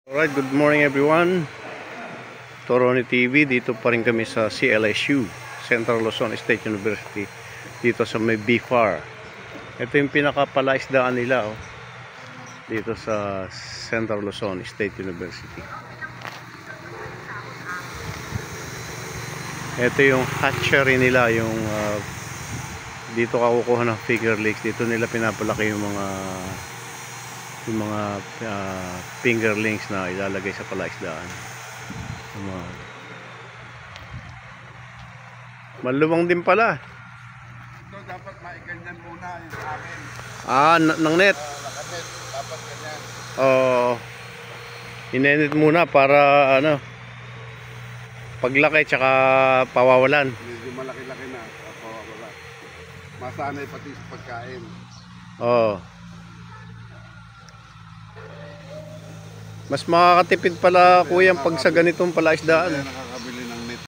Alright, good morning everyone. Toroni TV, dito pa rin kami sa CLSU, Central Luzon State University, dito sa may BFAR. Ito yung pinakapalaisdaan nila dito sa Central Luzon State University. Ito yung hatchery nila, yung dito ka kukuha ng fingerlings. Dito nila pinapalaki yung mga fingerlings na ilalagay sa palaisdaan. Maluwang din pala. Ito dapat maiganyan muna yung sa akin. Ng net. Nakanet, dapat ganyan. Inenit muna para paglaki tsaka pawawalan. Medyo malaki-laki na. Wala. Masanay pati sa pagkain. Mas makakatipid pala kuya pag sa ganitong palaisdaan.